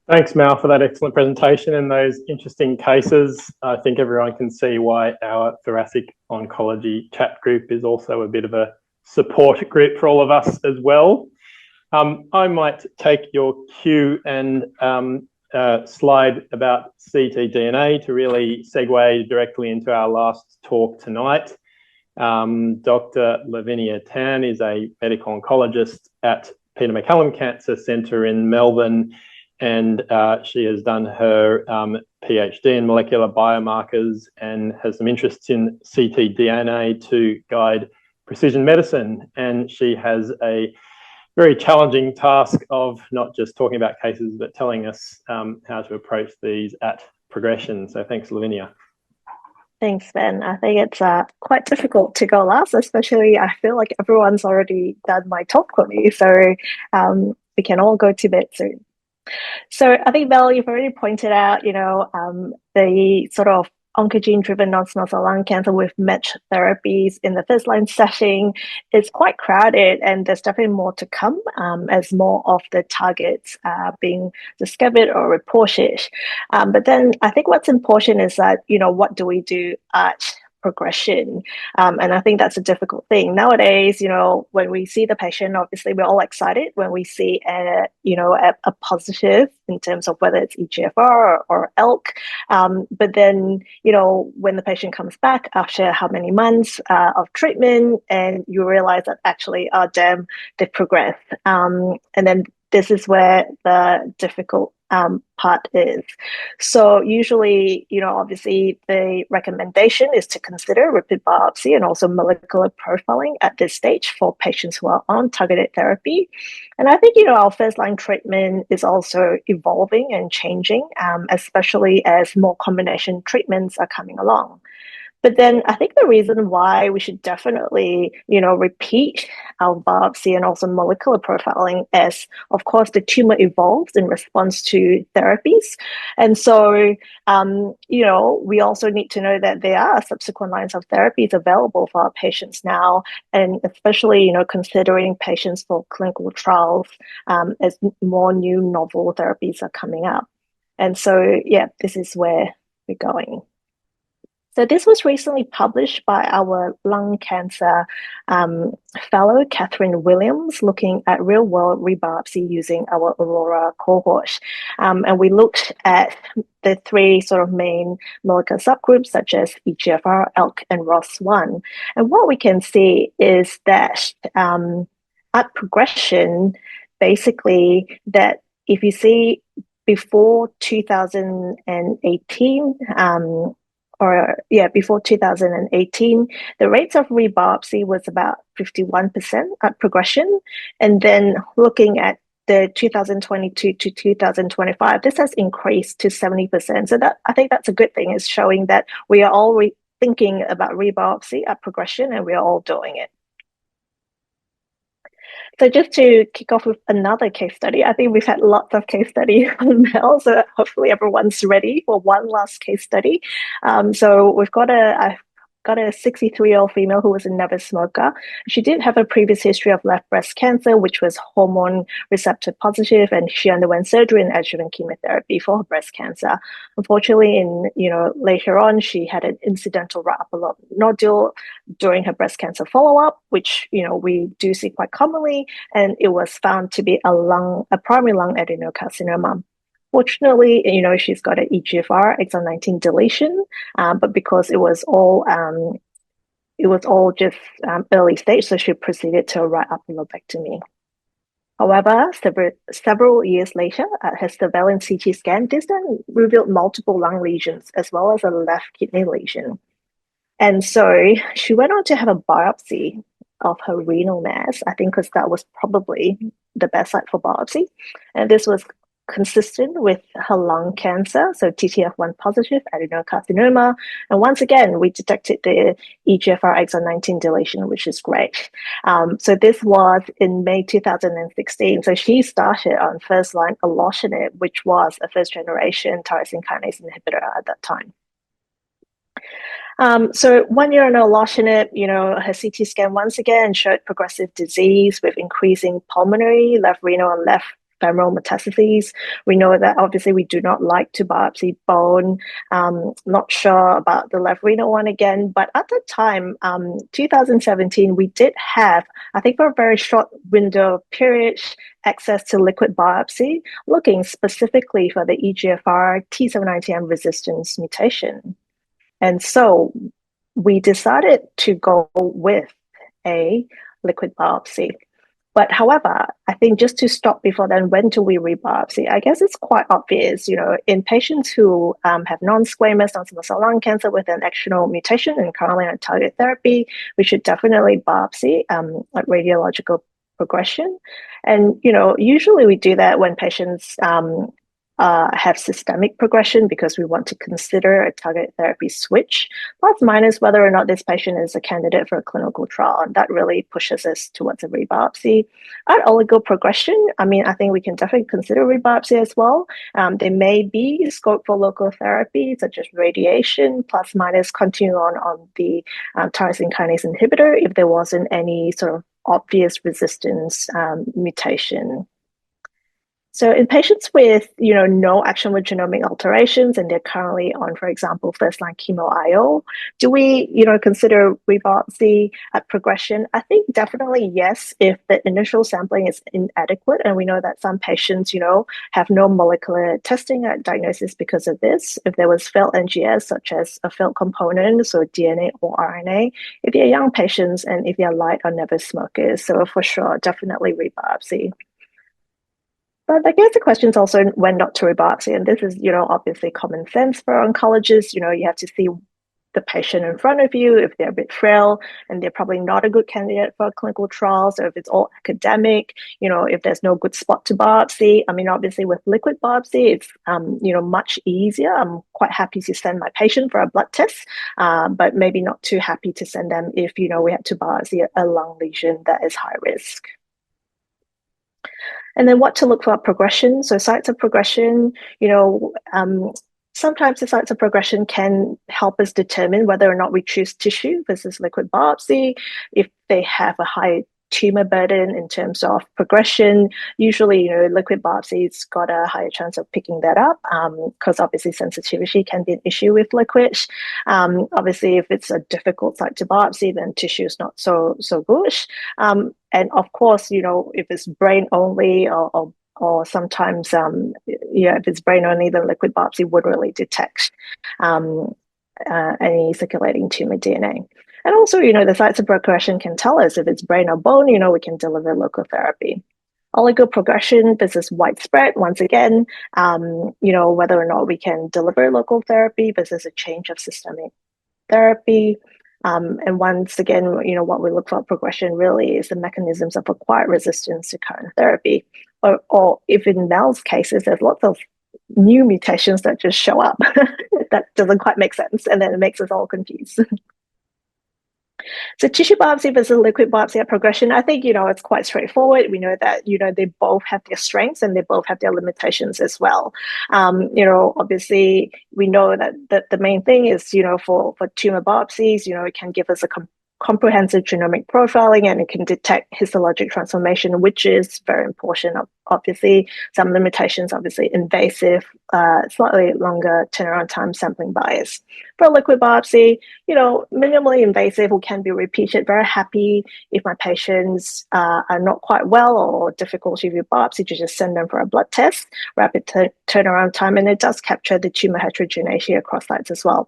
Thanks, Mal, for that excellent presentation and those interesting cases. I think everyone can see why our thoracic oncology chat group is also a bit of a support group for all of us as well. I might take your cue and slide about ctDNA to really segue directly into our last talk tonight. Dr. Lavinia Tan is a medical oncologist at Peter MacCallum Cancer Centre in Melbourne, and she has done her PhD in molecular biomarkers and has some interests in ctDNA to guide precision medicine. And she has a very challenging task of not just talking about cases, but telling us how to approach these at progression. So thanks, Lavinia. Thanks, Ben. I think it's quite difficult to go last, especially I feel like everyone's already done my talk for me. So we can all go to bed soon. So I think, Mel, you've already pointed out, the sort of oncogene-driven non-small cell lung cancer with matched therapies in the first-line setting is quite crowded, and there's definitely more to come as more of the targets are being discovered or reported. But then I think what's important is that, what do we do at progression? And I think that's a difficult thing. Nowadays, when we see the patient, obviously we're all excited when we see a positive in terms of whether it's EGFR or ALK. But then, when the patient comes back after how many months of treatment, and you realize that actually, damn, they've progressed. And then this is where the difficult part is. So usually, obviously the recommendation is to consider repeat biopsy and also molecular profiling at this stage for patients who are on targeted therapy. And I think, our first line treatment is also evolving and changing, especially as more combination treatments are coming along. But then I think the reason why we should definitely, repeat our biopsy and also molecular profiling is, of course, the tumor evolves in response to therapies. And so, we also need to know that there are subsequent lines of therapies available for our patients now, and especially, considering patients for clinical trials as more new novel therapies are coming up. And so, this is where we're going. So this was recently published by our lung cancer fellow, Catherine Williams, looking at real-world rebiopsy using our Aurora cohort. And we looked at the three sort of main molecular subgroups, such as EGFR, ALK, and ROS1. And what we can see is that at progression, basically, that if you see before 2018, before 2018, the rates of rebiopsy was about 51% at progression. And then looking at the 2022 to 2025, this has increased to 70%. So that, I think that's a good thing. It's showing that we are all thinking about rebiopsy at progression, and we are all doing it. So just to kick off with another case study, I think we've had lots of case studies on Mel, so hopefully everyone's ready for one last case study. So we've got a 63-year-old female who was a never smoker. She did have a previous history of left breast cancer, which was hormone receptor positive, and she underwent surgery and adjuvant chemotherapy for her breast cancer. Unfortunately, later on, she had an incidental right upper lobe nodule during her breast cancer follow-up, which we do see quite commonly, and it was found to be a primary lung adenocarcinoma. Fortunately, she's got an EGFR exon 19 deletion, but because it was all just early stage, so she proceeded to a right upper lobectomy. However, several years later, her surveillance CT scan, this then revealed multiple lung lesions as well as a left kidney lesion. And so she went on to have a biopsy of her renal mass, I think because that was probably the best site for biopsy. And this was consistent with her lung cancer, so TTF1 positive adenocarcinoma. And once again, we detected the EGFR exon 19 deletion, which is great. So this was in May 2016. So she started on first-line erlotinib, which was a first-generation tyrosine kinase inhibitor at that time. So 1 year on erlotinib, her CT scan once again showed progressive disease with increasing pulmonary, left renal, and left femoral metastases. We know that obviously we do not like to biopsy bone. Not sure about the Lavinia one again, but at the time, 2017, we did have, I think for a very short window of period, access to liquid biopsy, looking specifically for the EGFR T790M resistance mutation. And so we decided to go with a liquid biopsy. But however, I think just to stop before then, when do we rebiopsy? I guess it's quite obvious, in patients who have non-squamous non-small cell lung cancer with an external mutation and currently on target therapy, we should definitely biopsy at radiological progression. And, usually we do that when patients have systemic progression because we want to consider a target therapy switch, plus minus whether or not this patient is a candidate for a clinical trial. And that really pushes us towards a rebiopsy. At oligoprogression, I think we can definitely consider rebiopsy as well. There may be scope for local therapy, such as radiation, plus minus continue on the tyrosine kinase inhibitor if there wasn't any sort of obvious resistance mutation. So in patients with, no actionable genomic alterations and they're currently on, for example, first-line chemo IO, do we, consider rebiopsy at progression? I think definitely yes, if the initial sampling is inadequate, and we know that some patients, have no molecular testing at diagnosis because of this. If there was failed NGS, such as a failed component, so DNA or RNA, if they're young patients and if they're light or never smokers, so for sure, definitely rebiopsy. But I guess the question is also when not to rebiopsy, and this is, obviously common sense for oncologists. You have to see the patient in front of you if they're a bit frail and they're probably not a good candidate for a clinical trial. So if it's all academic, if there's no good spot to biopsy, obviously with liquid biopsy, it's, much easier. I'm quite happy to send my patient for a blood test, but maybe not too happy to send them if, we had to biopsy a lung lesion that is high risk. And then what to look for progression. So sites of progression, sometimes the sites of progression can help us determine whether or not we choose tissue versus liquid biopsy. If they have a high tumor burden in terms of progression, usually, liquid biopsy's got a higher chance of picking that up because obviously sensitivity can be an issue with liquid. Obviously, if it's a difficult site to biopsy, then tissue is not so good. And of course, if it's brain only or sometimes, if it's brain only, then liquid biopsy would really detect any circulating tumor DNA. And also, the sites of progression can tell us if it's brain or bone, we can deliver local therapy. Oligoprogression, this is widespread. Once again, whether or not we can deliver local therapy versus a change of systemic therapy. And once again, what we look for progression really is the mechanisms of acquired resistance to current therapy. Or if in Mel's cases, there's lots of new mutations that just show up. That doesn't quite make sense. And then it makes us all confused. So tissue biopsy versus liquid biopsy at progression, I think, it's quite straightforward. We know that, they both have their strengths and they both have their limitations as well. Obviously, we know that the main thing is, for tumor biopsies, it can give us a comprehensive genomic profiling and it can detect histologic transformation, which is very important. Obviously, some limitations, obviously invasive, slightly longer turnaround time, sampling bias. For a liquid biopsy, minimally invasive or can be repeated. Very happy if my patients are not quite well or difficulty with biopsy to just send them for a blood test, rapid turnaround time, and it does capture the tumor heterogeneity across sites as well.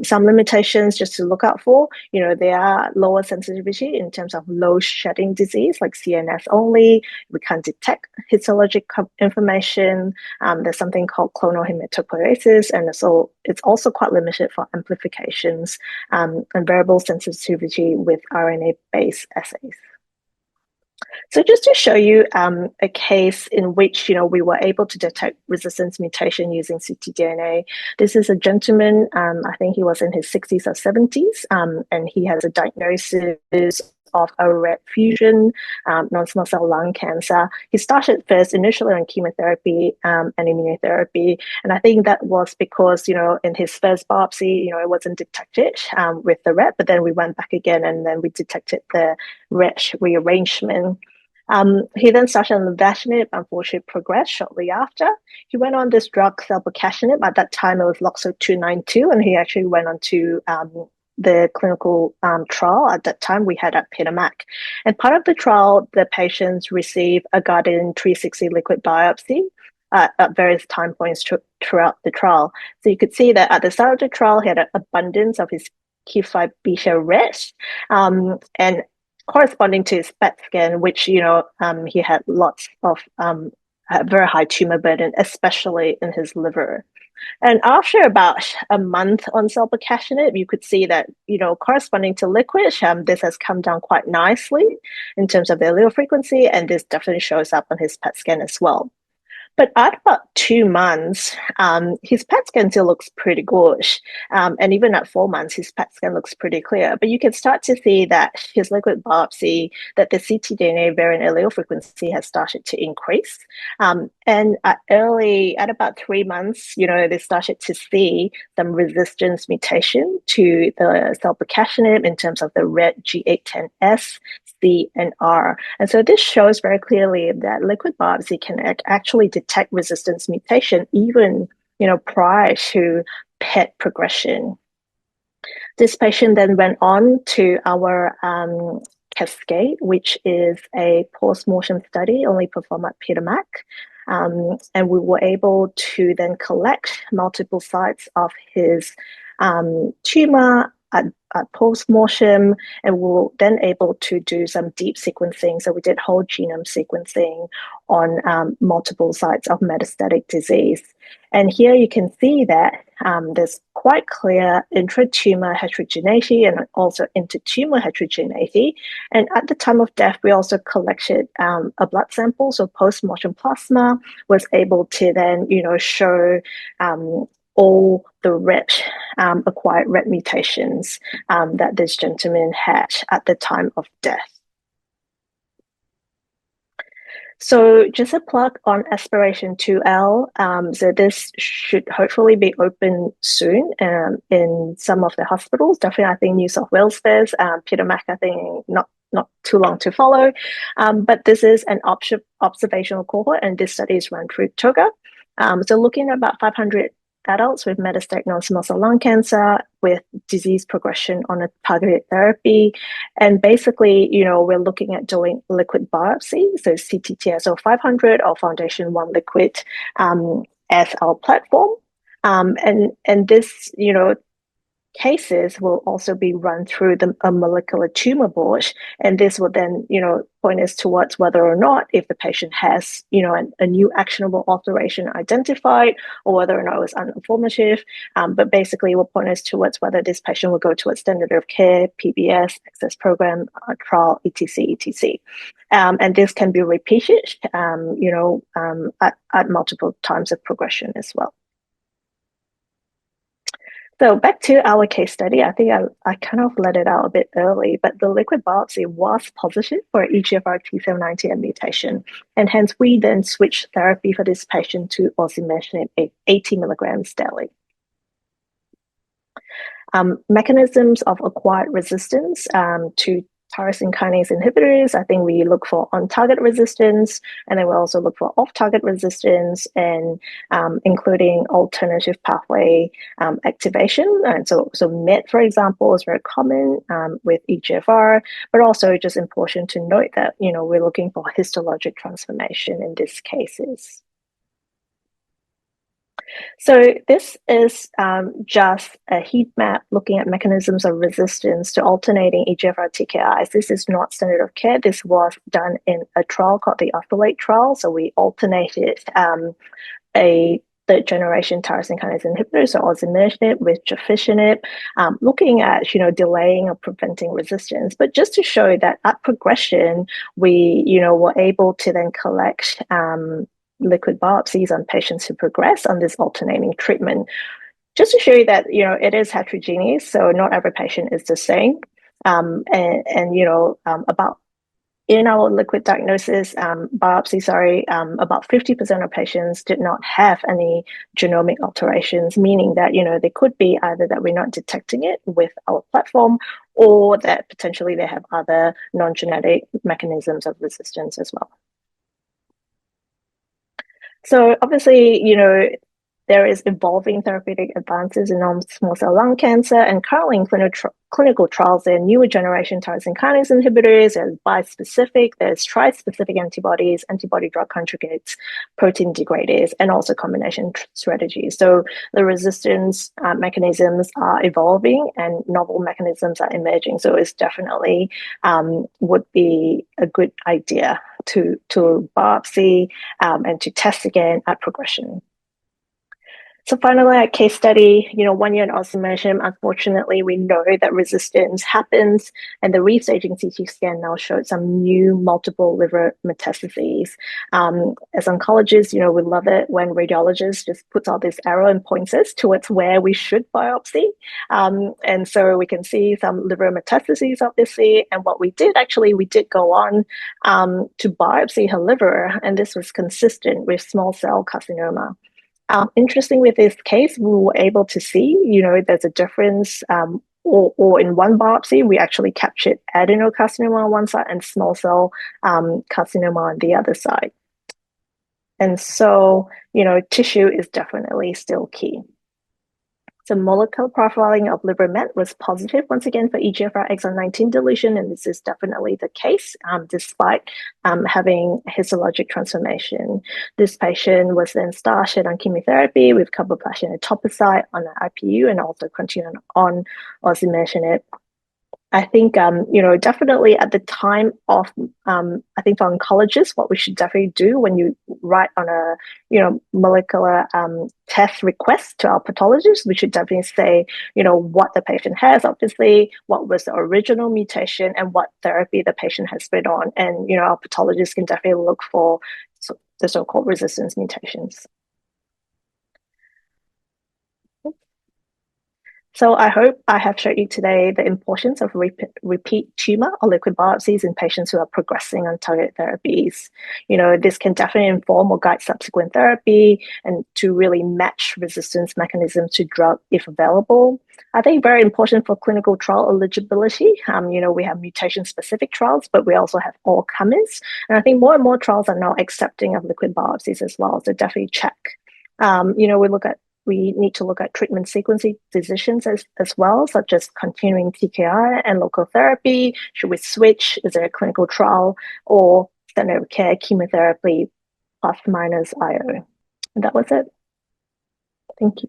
Some limitations just to look out for, there are lower sensitivity in terms of low shedding disease like CNS only. We can't detect histologic information. There's something called clonal hematopoiesis, and so it's also quite limited for amplifications and variable sensitivity with RNA-based assays. So just to show you a case in which, we were able to detect resistance mutation using ctDNA. This is a gentleman, I think he was in his 60s or 70s, and he has a diagnosis of a red fusion, non-small cell lung cancer. He started first initially on chemotherapy and immunotherapy. And I think that was because, in his first biopsy, it wasn't detected with the red, but then we went back again and then we detected the red rearrangement. He then started on lenvatinib, unfortunately progressed shortly after. He went on this drug, selpercatinib. At that time, it was LOXO-292, and he actually went on to the clinical trial. At that time, we had at Peter Mac. And part of the trial, the patients receive a Guardian 360 liquid biopsy at various time points throughout the trial. So you could see that at the start of the trial, he had an abundance of his Q5 beta red, and corresponding to his PET scan, which, he had lots of very high tumor burden, especially in his liver. And after about a month on selpercatinib, you could see that, corresponding to liquid, this has come down quite nicely in terms of the allele frequency, and this definitely shows up on his PET scan as well. But at about 2 months, his PET scan still looks pretty good. And even at 4 months, his PET scan looks pretty clear. But you can start to see that his liquid biopsy, that the ctDNA variant allele frequency has started to increase. And at about 3 months, they started to see some resistance mutation to the selpercatinib in terms of the red G810S, C, and R. And so this shows very clearly that liquid biopsy can actually detect resistance mutation even, prior to PET progression. This patient then went on to our Cascade, which is a post-mortem study only performed at Peter Mac. And we were able to then collect multiple sites of his tumor at post-mortem, and we were then able to do some deep sequencing. So we did whole genome sequencing on multiple sites of metastatic disease. And here you can see that there's quite clear intra-tumor heterogeneity and also inter-tumor heterogeneity. And at the time of death, we also collected a blood sample. So post-mortem plasma was able to then, show all the red, acquired red mutations that this gentleman had at the time of death. So just a plug on Aspiration 2L. So this should hopefully be open soon in some of the hospitals. Definitely, I think New South Wales does. Peter Mac, I think not too long to follow. But this is an observational cohort, and this study is run through TOGA. So looking at about 500 adults with metastatic non-small cell lung cancer with disease progression on a targeted therapy. And basically, we're looking at doing liquid biopsy, so CTTSO 500 or Foundation 1 liquid as our platform. And this, cases will also be run through a molecular tumor board, and this will then, point us towards whether or not if the patient has, a new actionable alteration identified, or whether or not it was uninformative. But basically, will point us towards whether this patient will go towards standard of care, PBS, access program, trial, etc. And this can be repeated, at multiple times of progression as well. So back to our case study, I think I kind of let it out a bit early, but the liquid biopsy was positive for EGFR T790M mutation. And hence we then switched therapy for this patient to osimertinib 80 milligrams daily. Mechanisms of acquired resistance to tyrosine kinase inhibitors, I think we look for on-target resistance, and then we also look for off-target resistance, and including alternative pathway activation. And so MET, for example, is very common with EGFR, but also just important to note that, we're looking for histologic transformation in these cases. So this is just a heat map looking at mechanisms of resistance to alternating EGFR TKIs. This is not standard of care. This was done in a trial called the Affiliate trial. So we alternated a third generation tyrosine kinase inhibitor, so osimertinib with gefitinib, looking at delaying or preventing resistance. But just to show that at progression, we were able to then collect liquid biopsies on patients who progress on this alternating treatment, just to show you that it is heterogeneous, so not every patient is the same. About In our liquid diagnosis biopsy, about 50% of patients did not have any genomic alterations, meaning that, they could be either that we're not detecting it with our platform or that potentially they have other non-genetic mechanisms of resistance as well. So obviously, there is evolving therapeutic advances in non-small cell lung cancer, and currently in clinical trials, there are newer generation tyrosine kinase inhibitors, there's bispecific, there's tri-specific antibodies, antibody-drug conjugates, protein degraders, and also combination strategies. So the resistance mechanisms are evolving and novel mechanisms are emerging. So it's definitely would be a good idea to biopsy and to test again at progression. So finally, a case study, 1 year in osimertinib, unfortunately, we know that resistance happens, and the restaging CT scan now showed some new multiple liver metastases. As oncologists, we love it when radiologists just puts out this arrow and points us towards where we should biopsy. And so we can see some liver metastases, obviously, and what we did go on to biopsy her liver, and this was consistent with small cell carcinoma. Interesting with this case, we were able to see, there's a difference, or in one biopsy, we actually captured adenocarcinoma on one side and small cell carcinoma on the other side. And so, tissue is definitely still key. So molecular profiling of liver met was positive once again for EGFR exon 19 deletion, and this is definitely the case despite having histologic transformation. This patient was then started on chemotherapy with carboplatin and etoposide on an IPU and also continued on osimertinib. I think, definitely at the time of, I think for oncologists, what we should definitely do when you write on a, molecular test request to our pathologist, we should definitely say, what the patient has, obviously, what was the original mutation and what therapy the patient has been on. And, our pathologists can definitely look for the so-called resistance mutations. So I hope I have showed you today the importance of repeat tumor or liquid biopsies in patients who are progressing on targeted therapies. This can definitely inform or guide subsequent therapy and to really match resistance mechanisms to drug if available. I think very important for clinical trial eligibility. We have mutation-specific trials, but we also have all comers. And I think more and more trials are now accepting of liquid biopsies as well. So definitely check. We need to look at treatment sequencing decisions as well, such as continuing TKI and local therapy. Should we switch? Is there a clinical trial or standard of care chemotherapy plus minus IO? And that was it. Thank you.